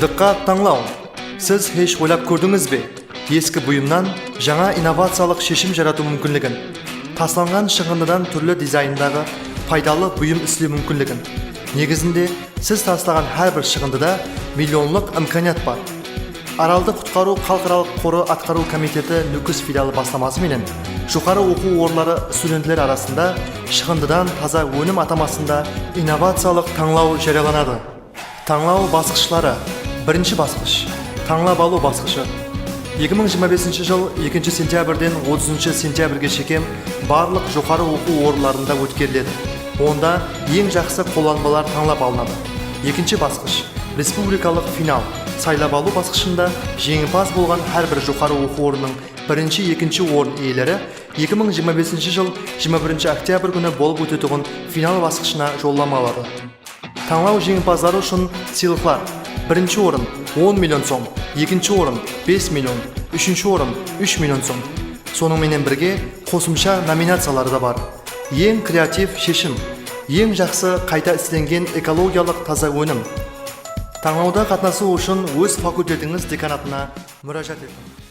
Diqqat таңлау. Siz hech o'ylab ko'rdingizmi? Eski buyumdan жаңа innovatsiyalik шешім жарату мүмкінлігін, тасланған шығындыдан түрлі дизайндағы пайдалы buyum ислеу мүмкінлігін. Негізінде, siz таслаған әрбір шығындыда миллионлық имканият бар. Аралды құтқару халықаралық қоры атқару комитеті Нүкіс филиалы бастамасы менен жоғары оқу орындары студенттер арасында шығындыдан таза өнім атамасында инновациялық таңлау жарияланады. Таңлау басқышлары. Бірінші басқыш. Таңлап алу басқышы. 2025 жыл 2 сентябрден 30 сентябрге шейін барлық жоғары оқу орындарында өткеріледі. Онда ең жақсы қолданбалар таңлап алынады. Екінші басқыш. Республикалық финал. Сайлап алу басқышында жеңімпаз болған әрбір жоғары оқу орнының бірінші, екінші орын иелері 2025 жыл 21 октябрь күні болып өтетұғын финал басқышына жолдама алады. Таңлау жеңімпаздары үшін сыйлықтар. Бірінші орын 10 миллион сом, екінші орын 5 миллион, үшінші орын 3 миллион сом. Сонымен бірге қосымша номинациялары да бар. Ең креатив шешім, ең жақсы қайта істенген экологиялық таза өнім. Таңлауда қатынасу үшін өз факультетіңіз деканатына müracaat етіңіз.